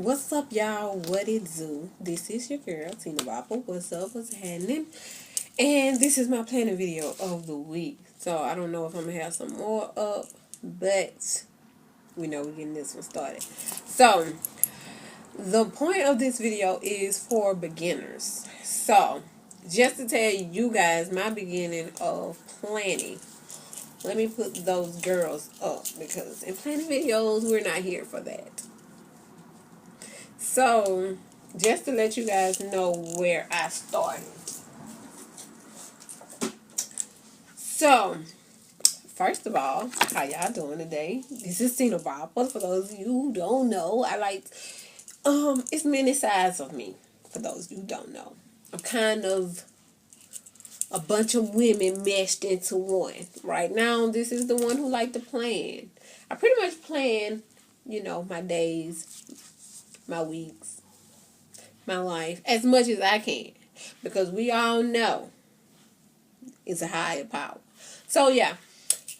What's up, y'all? What it do? This is your girl, Tinabopper. What's up? What's happening? And this is my planning video of the week. So I don't know if I'm gonna have some more up, but we know we're getting this one started. So the point of this video is for beginners. So just to tell you guys my beginning of planning. Let me put those girls up because in planning videos we're not here for that. So, just to let you guys know where I started. So, first of all, how y'all doing today? This is Tinabopper. For those of you who don't know, it's many sides of me. For those of you who don't know, I'm kind of a bunch of women meshed into one. Right now, this is the one who like to plan. I pretty much plan, my days, my weeks, my life as much as I can, because we all know it's a higher power. So yeah,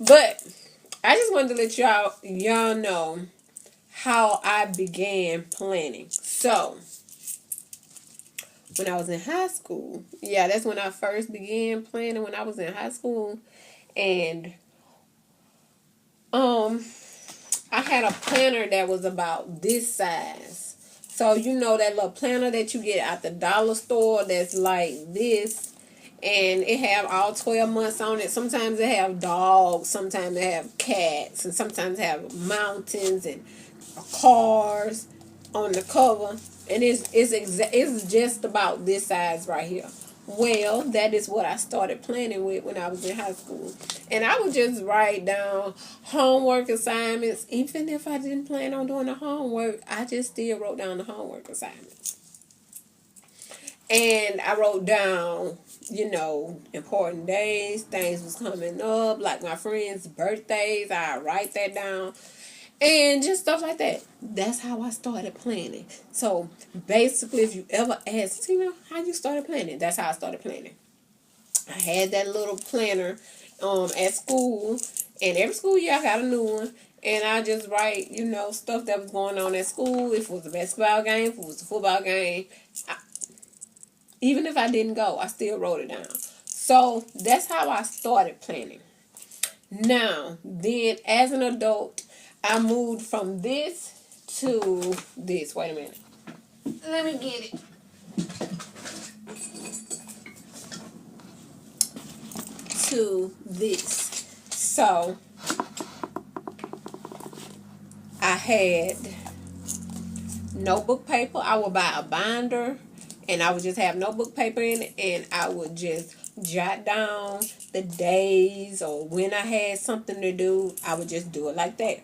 but I just wanted to let y'all know how I began planning. So when I was in high school, that's when I first began planning. When I was in high school, and I had a planner that was about this size. So, that little planner that you get at the dollar store that's like this. And it have all 12 months on it. Sometimes they have dogs. Sometimes they have cats. And sometimes they have mountains and cars on the cover. And it's just about this size right here. Well, that is what I started planning with when I was in high school. And I would just write down homework assignments. Even if I didn't plan on doing the homework, I just still wrote down the homework assignments. And I wrote down, important days, things was coming up, like my friends' birthdays. I write that down. And just stuff like that. That's how I started planning. So basically, if you ever ask, how you started planning? That's how I started planning. I had that little planner at school. And every school year I got a new one. And I just write, stuff that was going on at school. If it was a basketball game, if it was a football game. Even if I didn't go, I still wrote it down. So that's how I started planning. Now, then as an adult, I moved from this to this. Wait a minute. Let me get it. To this. So, I had notebook paper. I would buy a binder, and I would just have notebook paper in it, and I would just jot down the days or when I had something to do. I would just do it like that.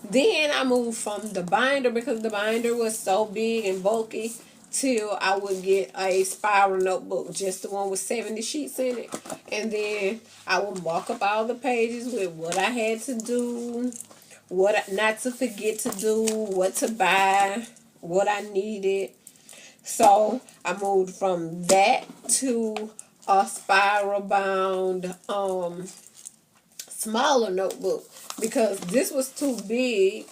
Then I moved from the binder, because the binder was so big and bulky, till I would get a spiral notebook, just the one with 70 sheets in it. And then I would mark up all the pages with what I had to do, what not to forget to do, what to buy, what I needed. So I moved from that to a spiral bound smaller notebook, because this was too big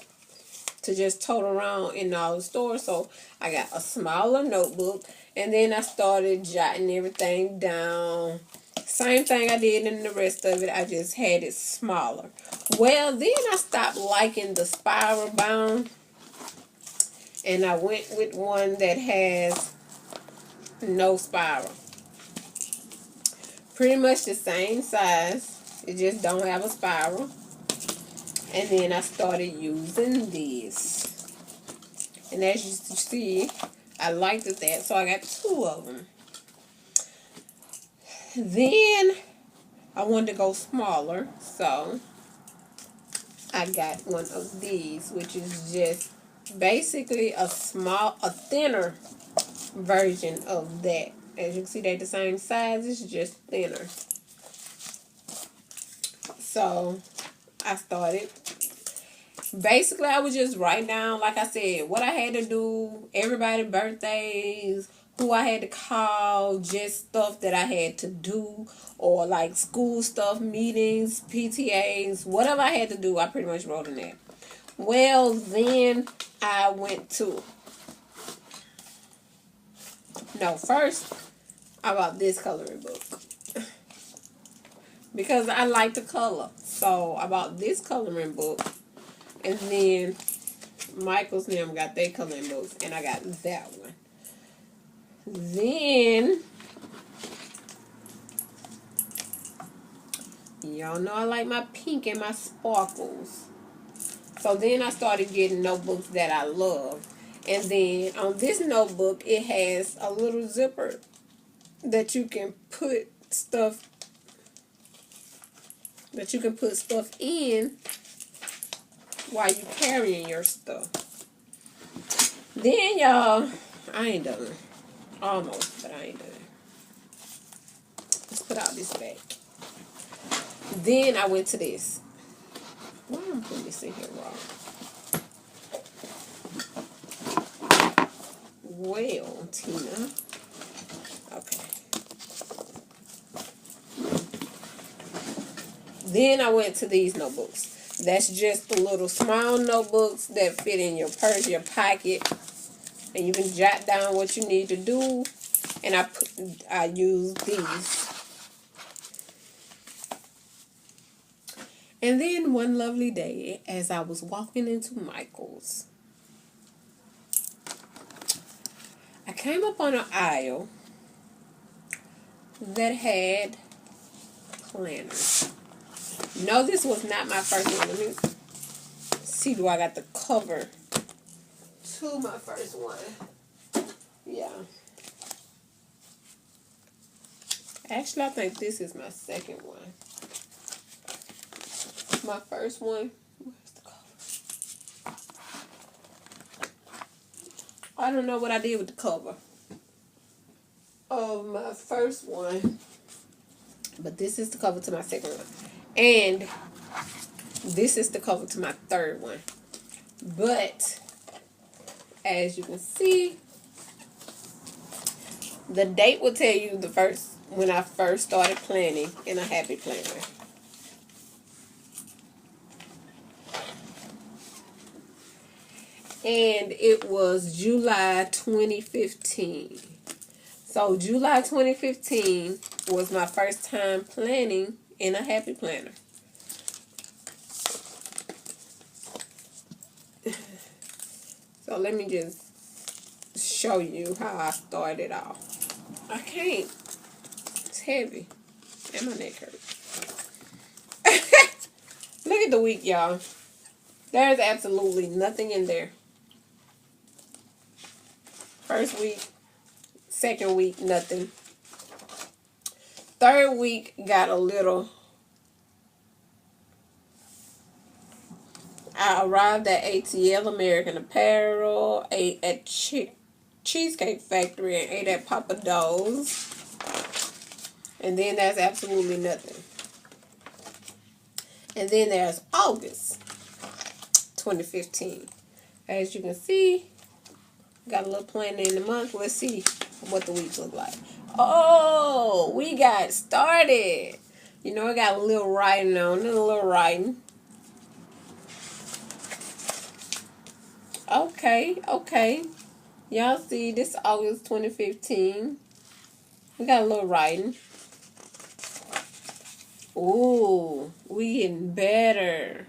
to just tote around in all the stores. So I got a smaller notebook, and then I started jotting everything down. Same thing I did in the rest of it. I just had it smaller. Well, then I stopped liking the spiral bound, and I went with one that has no spiral. Pretty much the same size. It just don't have a spiral. And then I started using this. And as you see, I liked it that. So I got 2 of them. Then I wanted to go smaller. So I got one of these, which is just basically a thinner version of that. As you can see, they're the same size. It's just thinner. So I started. Basically, I would just write down, like I said, what I had to do, everybody's birthdays, who I had to call, just stuff that I had to do, or like school stuff, meetings, PTAs, whatever I had to do, I pretty much wrote in there. Well, then I went to No, first I bought this coloring book because I like the color. So I bought this coloring book, and then Michael's and them got their coloring books, and I got that one. Then y'all know I like my pink and my sparkles. So then I started getting notebooks that I love. And then on this notebook, it has a little zipper that you can put stuff in while you carrying your stuff. Then y'all, I ain't done. Almost, but I ain't done. Let's put out this back. Then I went to this. Why am I putting this in here wrong? Well, Tina. Okay. Then I went to these notebooks. That's just the little small notebooks that fit in your purse, your pocket, and you can jot down what you need to do. And I use these. And then one lovely day, as I was walking into Michael's, I came up on an aisle that had planners. No, this was not my first one. Let me see, do I got the cover to my first one? Yeah. Actually, I think this is my second one. My first one, where's the cover? I don't know what I did with the cover of my first one, but this is the cover to my second one. And this is the cover to my third one. But as you can see, the date will tell you when I first started planning in a happy planner. And it was July 2015. So July 2015 was my first time planning in a happy planner. So let me just show you how I started off. I can't. It's heavy. And my neck hurts. Look at the week, y'all. There's absolutely nothing in there. First week, second week, nothing. Third week got a little. I arrived at ATL, American Apparel, ate at Cheesecake Factory, and ate at Papa Do's. And then there's absolutely nothing. And then there's August 2015. As you can see, got a little planner in the month. Let's see what the weeks look like. Oh, we got started. You know, I got a little writing on it, a little writing. Okay. Y'all see, this August 2015. We got a little writing. Ooh, we getting better.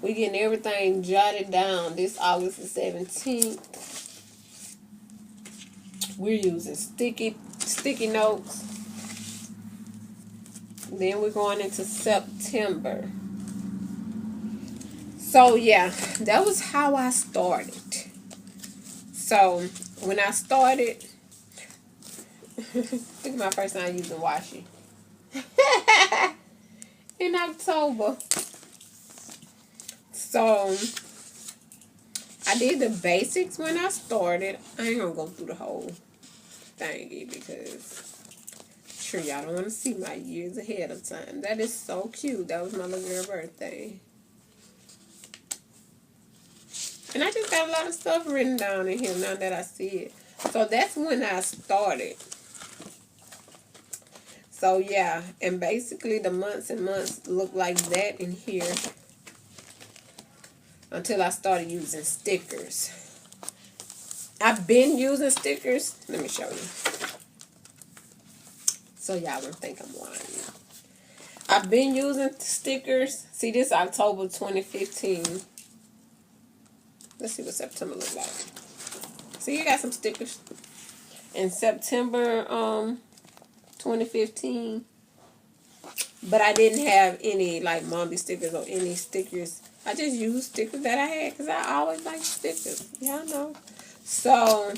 We getting everything jotted down. This August the 17th. We're using sticky notes. Then we're going into September. So yeah, that was how I started. So when I started, look at my first time using washi. In October. So I did the basics when I started. I ain't gonna go through the whole thingy because sure y'all don't want to see my years ahead of time. That is so cute. That was my little girl birthday. And I just got a lot of stuff written down in here now that I see it. So that's when I started. So yeah, and basically the months and months look like that in here until I started using stickers. I've been using stickers. Let me show you. So y'all won't think I'm lying. I've been using stickers. See, this October 2015. Let's see what September looks like. See, you got some stickers. In September 2015. But I didn't have any like Mommy stickers or any stickers. I just used stickers that I had because I always like stickers. Y'all know. So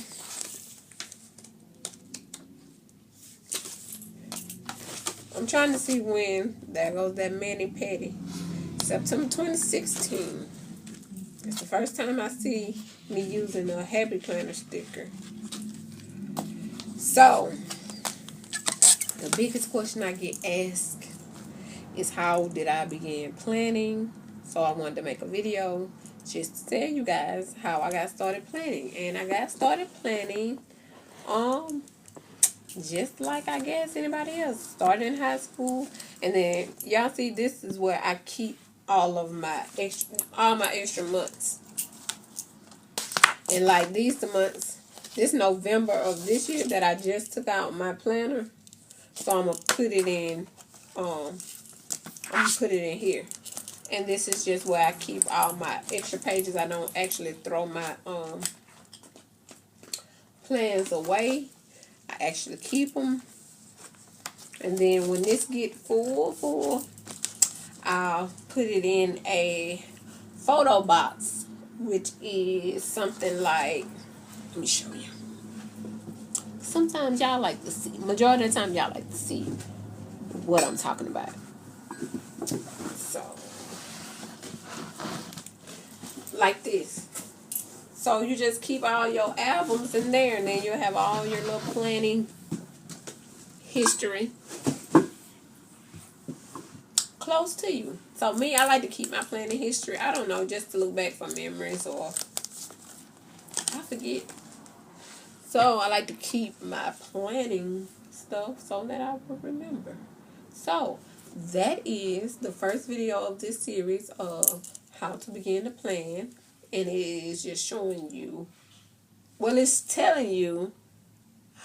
I'm trying to see when. There goes that Manny Petty. September 2016. It's the first time I see me using a Happy Planner sticker. So the biggest question I get asked is how did I begin planning? So I wanted to make a video just to tell you guys how I got started planning. And I got started planning just like I guess anybody else. Started in high school, and then y'all see this is where I keep all my extra months. And like these the months, this November of this year that I just took out my planner. So I'm gonna put it in here. And this is just where I keep all my extra pages. I don't actually throw my plans away. I actually keep them. And then when this get full, I'll put it in a photo box, which is something like, let me show you. Sometimes y'all like to see, majority of the time y'all like to see what I'm talking about. So, like this. So you just keep all your albums in there, and then you'll have all your little planning history close to you. So me, I like to keep my planning history. I don't know, just to look back for memories or I forget. So I like to keep my planning stuff so that I will remember. So that is the first video of this series of how to begin to plan. And it is just showing you, well, it's telling you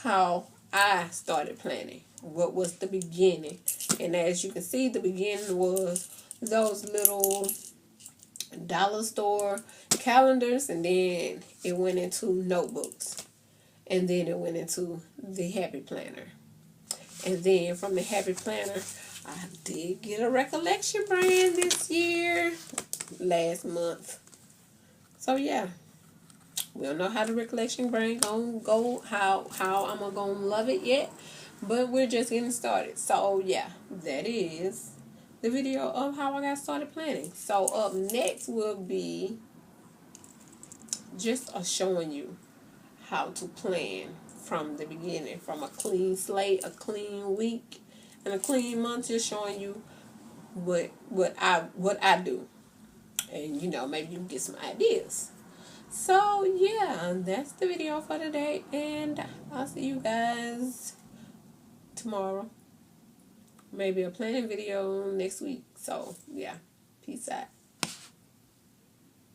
how I started planning. What was the beginning? And as you can see, the beginning was those little dollar store calendars, and then it went into notebooks, and then it went into the Happy Planner. And then from the Happy Planner, I did get a recollection brand this year, last month. So yeah, we don't know how the recollection brand gonna go, how I'm gonna love it yet, but we're just getting started. So yeah, that is the video of how I got started planning. So up next will be just showing you how to plan from the beginning, from a clean slate, a clean week, and a clean month. Just showing you what I do, and maybe you can get some ideas. So yeah, that's the video for today, and I'll see you guys tomorrow. Maybe a planning video next week. So yeah, peace out.